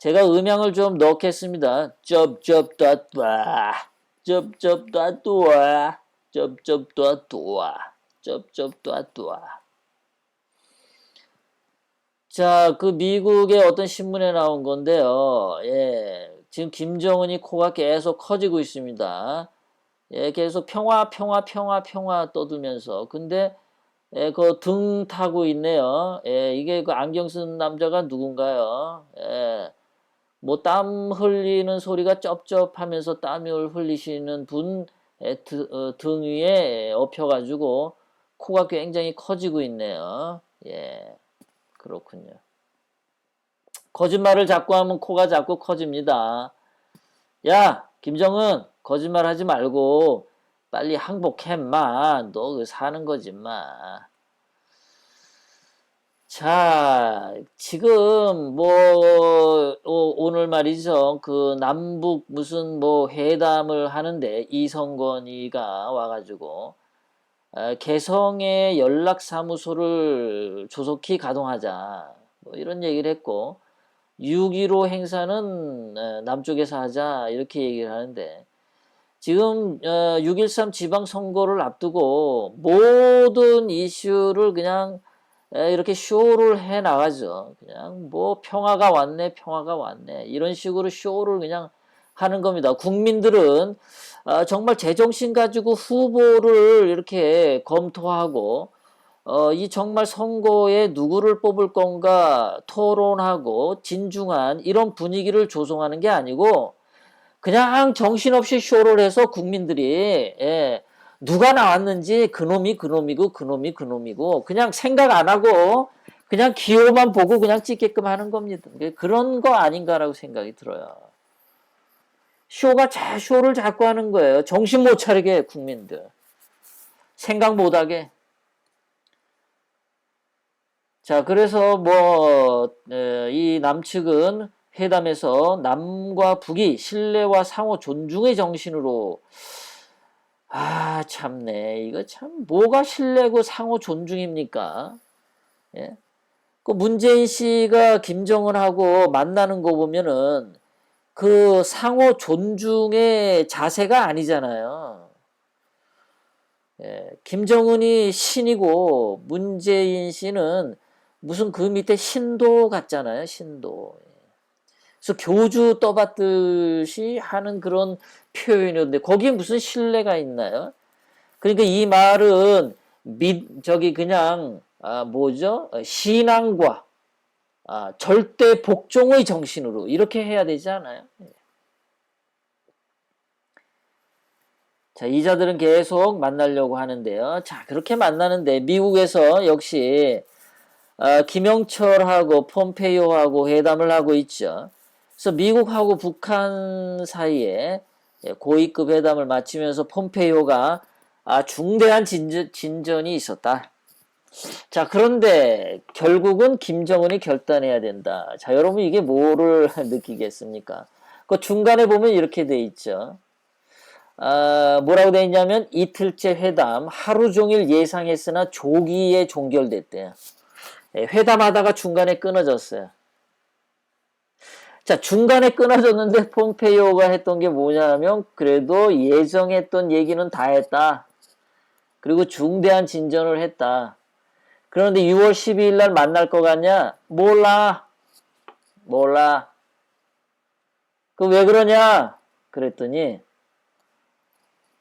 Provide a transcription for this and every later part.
제가 음향을 좀 넣겠습니다. 쩝쩝따뚜아, 쩝쩝따뚜아, 쩝쩝따뚜아, 쩝쩝따뚜아. 자, 그 미국의 어떤 신문에 나온 건데요. 예, 지금 김정은이 코가 계속 커지고 있습니다. 예, 계속 평화, 평화, 평화, 평화 떠들면서. 근데 예, 그 등 타고 있네요. 예, 이게 그 안경 쓴 남자가 누군가요? 예, 뭐 땀 흘리는 소리가 쩝쩝하면서 땀을 흘리시는 분 등 위에 엎혀가지고 코가 굉장히 커지고 있네요. 예, 그렇군요. 거짓말을 자꾸 하면 코가 자꾸 커집니다. 야, 김정은, 거짓말 하지 말고 빨리 항복해, 마. 너 사는 거지, 마. 자, 지금 뭐 오늘 말이죠. 그 남북 무슨 뭐 회담을 하는데 이성건이가 와가지고 개성의 연락사무소를 조속히 가동하자. 뭐 이런 얘기를 했고 6.15 행사는 남쪽에서 하자 이렇게 얘기를 하는데 지금 6.13 지방선거를 앞두고 모든 이슈를 그냥 이렇게 쇼를 해 나가죠. 그냥 뭐 평화가 왔네, 평화가 왔네. 이런 식으로 쇼를 그냥 하는 겁니다. 국민들은 정말 제정신 가지고 후보를 이렇게 검토하고 이 정말 선거에 누구를 뽑을 건가 토론하고 진중한 이런 분위기를 조성하는 게 아니고 그냥 정신없이 쇼를 해서 국민들이 누가 나왔는지 그놈이 그놈이고 그놈이 그놈이고 그냥 생각 안 하고 그냥 기호만 보고 그냥 찍게끔 하는 겁니다. 그런 거 아닌가라고 생각이 들어요. 쇼를 자꾸 하는 거예요. 정신 못 차리게 국민들. 생각 못 하게. 자, 그래서 뭐 이 남측은 회담에서 남과 북이 신뢰와 상호 존중의 정신으로 참네. 이거 참 뭐가 신뢰고 상호 존중입니까? 예? 그 문재인 씨가 김정은하고 만나는 거 보면은 그 상호 존중의 자세가 아니잖아요. 예, 김정은이 신이고 문재인 씨는 무슨 그 밑에 신도 같잖아요. 신도. 그래서 교주 떠받듯이 하는 그런 표현이었는데 거기에 무슨 신뢰가 있나요? 그러니까 이 말은 저기 그냥 뭐죠? 신앙과 절대 복종의 정신으로 이렇게 해야 되지 않아요? 자, 이자들은 계속 만나려고 하는데요. 자, 그렇게 만나는데 미국에서 역시 김영철하고 폼페이오하고 회담을 하고 있죠. 그래서 미국하고 북한 사이에 고위급 회담을 마치면서 폼페이오가 중대한 진전이 있었다. 자, 그런데 결국은 김정은이 결단해야 된다. 자, 여러분 이게 뭐를 느끼겠습니까? 그 중간에 보면 이렇게 돼 있죠. 뭐라고 돼 있냐면 이틀째 회담 하루 종일 예상했으나 조기에 종결됐대요. 회담하다가 중간에 끊어졌어요. 자, 중간에 끊어졌는데 폼페이오가 했던 게 뭐냐면 그래도 예정했던 얘기는 다 했다. 그리고 중대한 진전을 했다. 그런데 6월 12일 날 만날 것 같냐? 몰라. 그 왜 그러냐? 그랬더니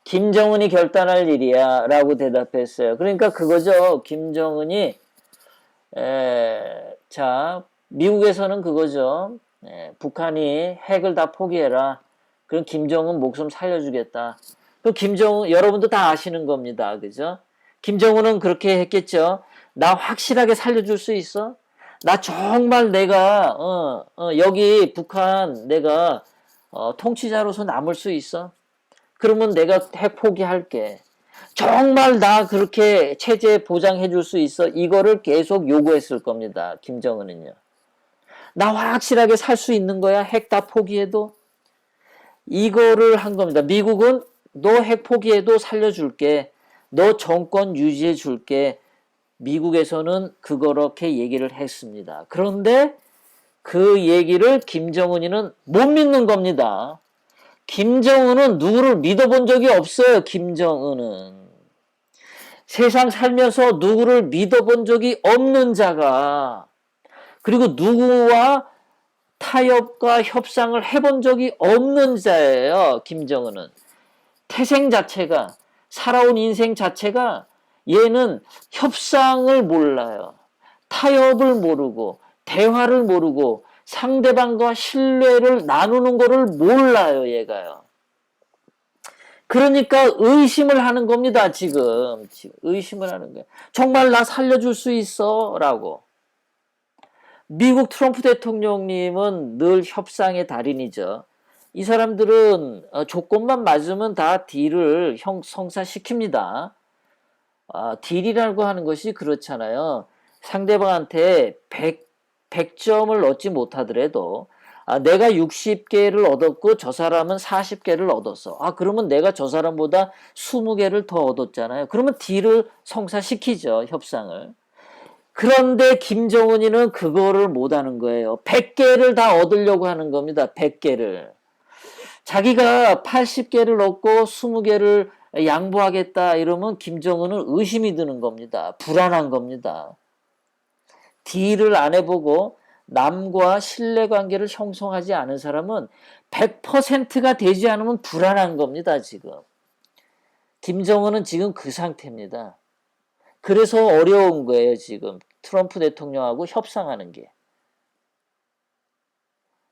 김정은이 결단할 일이야 라고 대답했어요. 그러니까 그거죠. 김정은이 자, 미국에서는 그거죠. 북한이 핵을 다 포기해라. 그럼 김정은 목숨 살려주겠다. 그 김정은 여러분도 다 아시는 겁니다. 그죠? 김정은은 그렇게 했겠죠. 나 확실하게 살려줄 수 있어? 나 정말 내가 여기 북한 내가 통치자로서 남을 수 있어? 그러면 내가 핵 포기할게. 정말 나 그렇게 체제 보장해 줄 수 있어? 이거를 계속 요구했을 겁니다. 김정은은요. 나 확실하게 살 수 있는 거야? 핵 다 포기해도? 이거를 한 겁니다. 미국은 너 핵 포기해도 살려줄게. 너 정권 유지해 줄게. 미국에서는 그렇게 얘기를 했습니다. 그런데 그 얘기를 김정은이는 못 믿는 겁니다. 김정은은 누구를 믿어본 적이 없어요. 김정은은. 세상 살면서 누구를 믿어본 적이 없는 자가, 그리고 누구와 타협과 협상을 해본 적이 없는 자예요. 김정은은. 태생 자체가, 살아온 인생 자체가 얘는 협상을 몰라요. 타협을 모르고 대화를 모르고 상대방과 신뢰를 나누는 것을 몰라요. 얘가요. 그러니까 의심을 하는 겁니다. 지금 의심을 하는 거예요. 정말 나 살려줄 수 있어? 라고. 미국 트럼프 대통령님은 늘 협상의 달인이죠. 이 사람들은 조건만 맞으면 다 딜을 성사시킵니다. 딜이라고 하는 것이 그렇잖아요. 상대방한테 100점을 얻지 못하더라도 내가 60개를 얻었고 저 사람은 40개를 얻었어. 그러면 내가 저 사람보다 20개를 더 얻었잖아요. 그러면 딜을 성사시키죠. 협상을. 그런데 김정은이는 그거를 못하는 거예요. 100개를 다 얻으려고 하는 겁니다. 100개를. 자기가 80개를 얻고 20개를 양보하겠다 이러면 김정은은 의심이 드는 겁니다. 불안한 겁니다. 딜을 안 해보고 남과 신뢰관계를 형성하지 않은 사람은 100%가 되지 않으면 불안한 겁니다. 지금. 김정은은 지금 그 상태입니다. 그래서 어려운 거예요. 지금 트럼프 대통령하고 협상하는 게.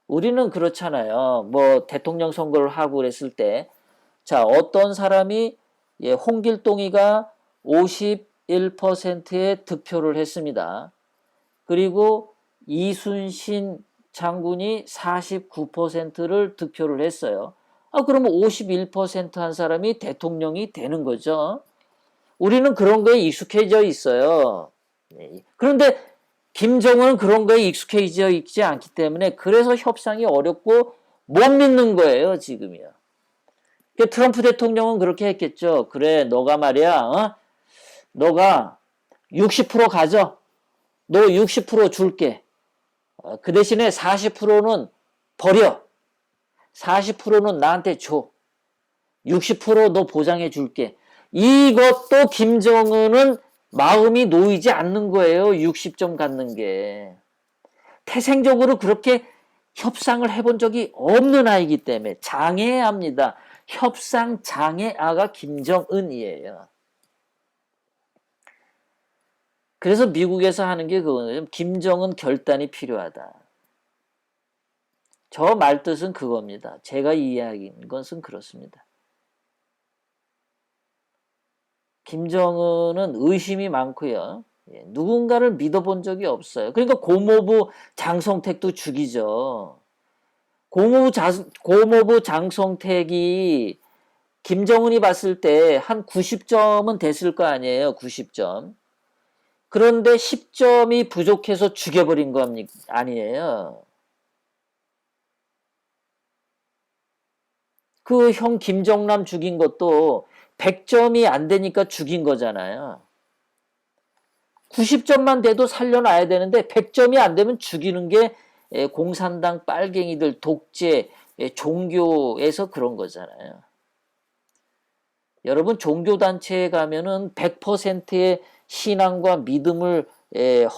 우리는 그렇잖아요. 뭐 대통령 선거를 하고 그랬을 때, 자, 어떤 사람이, 홍길동이가 51%의 득표를 했습니다. 그리고 이순신 장군이 49%를 득표를 했어요. 그러면 51%한 사람이 대통령이 되는 거죠. 우리는 그런 거에 익숙해져 있어요. 그런데 김정은은 그런 거에 익숙해져 있지 않기 때문에 그래서 협상이 어렵고 못 믿는 거예요, 지금이요. 트럼프 대통령은 그렇게 했겠죠. 그래, 너가 말이야, 너가 60% 가져. 너 60% 줄게. 그 대신에 40%는 버려. 40%는 나한테 줘. 60% 너 보장해 줄게. 이것도 김정은은 마음이 놓이지 않는 거예요. 60점 갖는 게. 태생적으로 그렇게 협상을 해본 적이 없는 아이기 때문에 장애아입니다. 협상 장애아가 김정은이에요. 그래서 미국에서 하는 게 그거예요. 김정은 결단이 필요하다. 저 말뜻은 그겁니다. 제가 이야기한 것은 그렇습니다. 김정은은 의심이 많고요. 누군가를 믿어본 적이 없어요. 그러니까 고모부 장성택도 죽이죠. 고모부 장성택이 김정은이 봤을 때 한 90점은 됐을 거 아니에요. 90점. 그런데 10점이 부족해서 죽여버린 거 아니에요. 그 형 김정남 죽인 것도 100점이 안 되니까 죽인 거잖아요. 90점만 돼도 살려놔야 되는데 100점이 안 되면 죽이는 게 공산당 빨갱이들 독재 종교에서 그런 거잖아요. 여러분 종교단체에 가면은 100%의 신앙과 믿음을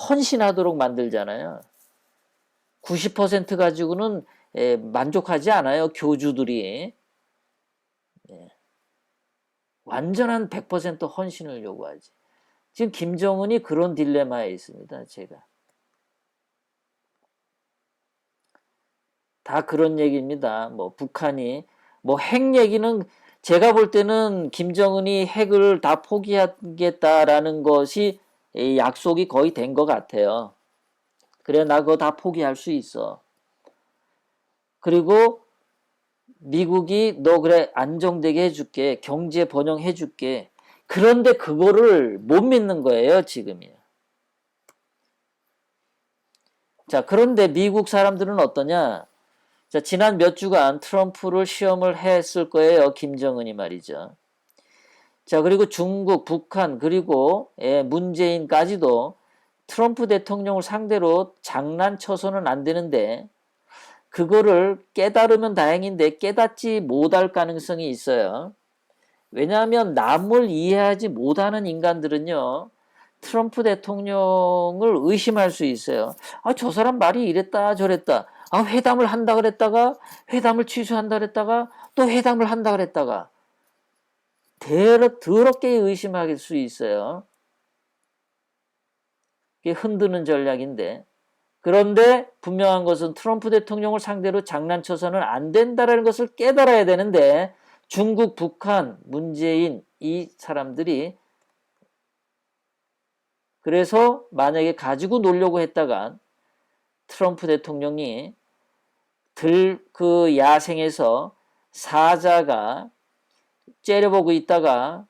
헌신하도록 만들잖아요. 90% 가지고는 만족하지 않아요. 교주들이. 완전한 100% 헌신을 요구하지. 지금 김정은이 그런 딜레마에 있습니다. 제가. 다 그런 얘기입니다. 뭐 북한이 핵 얘기는 제가 볼 때는 김정은이 핵을 다 포기하겠다라는 것이 약속이 거의 된 것 같아요. 그래, 나 그거 다 포기할 수 있어. 그리고 미국이 너 그래 안정되게 해줄게. 경제 번영해줄게. 그런데 그거를 못 믿는 거예요. 지금이요. 자, 그런데 미국 사람들은 어떠냐? 자, 지난 몇 주간 트럼프를 시험을 했을 거예요. 김정은이 말이죠. 자, 그리고 중국, 북한, 그리고 문재인까지도 트럼프 대통령을 상대로 장난쳐서는 안 되는데 그거를 깨달으면 다행인데 깨닫지 못할 가능성이 있어요. 왜냐하면 남을 이해하지 못하는 인간들은요, 트럼프 대통령을 의심할 수 있어요. 아, 저 사람 말이 이랬다 저랬다. 아, 회담을 한다 그랬다가 회담을 취소한다 그랬다가 또 회담을 한다 그랬다가 더럽게 의심할 수 있어요. 이게 흔드는 전략인데, 그런데 분명한 것은 트럼프 대통령을 상대로 장난쳐서는 안 된다는 것을 깨달아야 되는데 중국, 북한, 문재인 이 사람들이 그래서 만약에 가지고 놀려고 했다가 트럼프 대통령이 그 야생에서 사자가 째려보고 있다가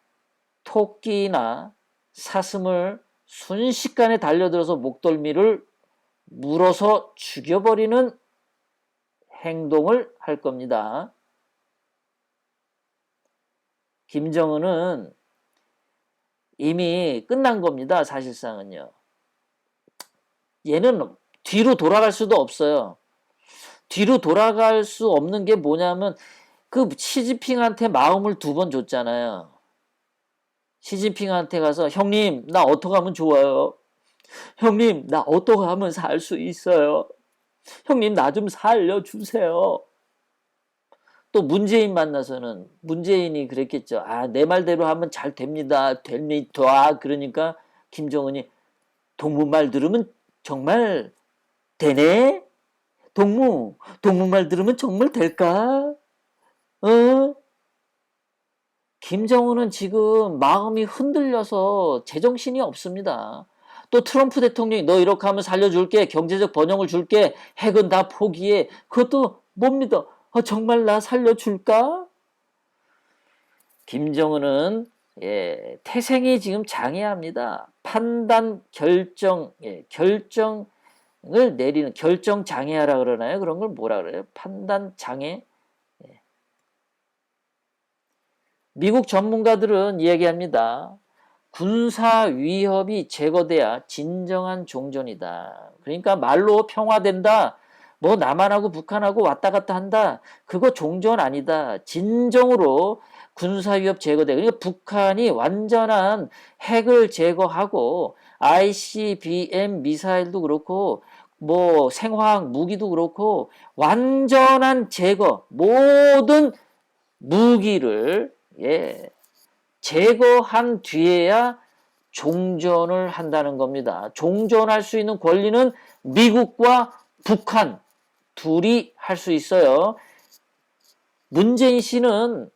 토끼나 사슴을 순식간에 달려들어서 목덜미를 물어서 죽여버리는 행동을 할 겁니다. 김정은은 이미 끝난 겁니다. 사실상은요. 얘는 뒤로 돌아갈 수도 없어요. 뒤로 돌아갈 수 없는 게 뭐냐면 그 시진핑한테 마음을 2번 줬잖아요. 시진핑한테 가서 형님 나 어떻게 하면 좋아요? 형님 나 어떻게 하면 살 수 있어요? 형님 나 좀 살려주세요. 또 문재인 만나서는 문재인이 그랬겠죠. 아, 내 말대로 하면 잘 됩니다. 됩니다. 그러니까 김정은이 동무 말 들으면 정말 되네? 동무 말 들으면 정말 될까? 어? 김정은은 지금 마음이 흔들려서 제정신이 없습니다. 또 트럼프 대통령이 너 이렇게 하면 살려줄게. 경제적 번영을 줄게. 핵은 다 포기해. 그것도 못 믿어. 정말 나 살려줄까? 김정은은 태생이 지금 장애합니다. 판단, 결정을 내리는 결정 장애하라 그러나요? 그런 걸 뭐라 그래요? 판단 장애? 미국 전문가들은 이야기합니다. 군사 위협이 제거돼야 진정한 종전이다. 그러니까 말로 평화된다. 뭐 남한하고 북한하고 왔다 갔다 한다. 그거 종전 아니다. 진정으로 군사 위협 제거돼. 그러니까 북한이 완전한 핵을 제거하고 ICBM 미사일도 그렇고 뭐 생화학 무기도 그렇고 완전한 제거 모든 무기를 제거한 뒤에야 종전을 한다는 겁니다. 종전할 수 있는 권리는 미국과 북한 둘이 할 수 있어요. 문재인 씨는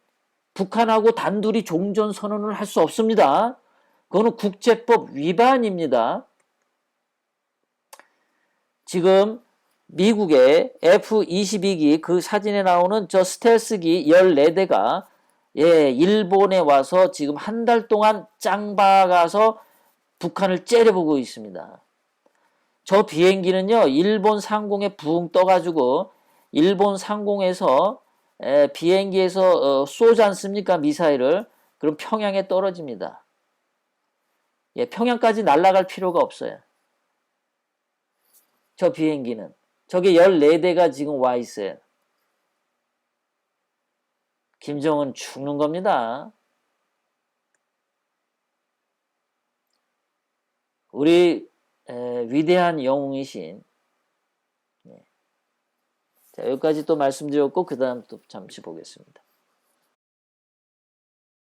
북한하고 단둘이 종전 선언을 할 수 없습니다. 그거는 국제법 위반입니다. 지금 미국의 F-22기 그 사진에 나오는 저 스텔스기 14대가 일본에 와서 지금 한 달 동안 짱박아서 북한을 째려보고 있습니다. 저 비행기는요, 일본 상공에 붕 떠가지고 일본 상공에서 비행기에서 쏘지 않습니까? 미사일을. 그럼 평양에 떨어집니다. 평양까지 날아갈 필요가 없어요. 저 비행기는. 저게 14대가 지금 와 있어요. 김정은 죽는 겁니다. 우리 위대한 영웅이신 자, 여기까지 또 말씀드렸고 그 다음 또 잠시 보겠습니다.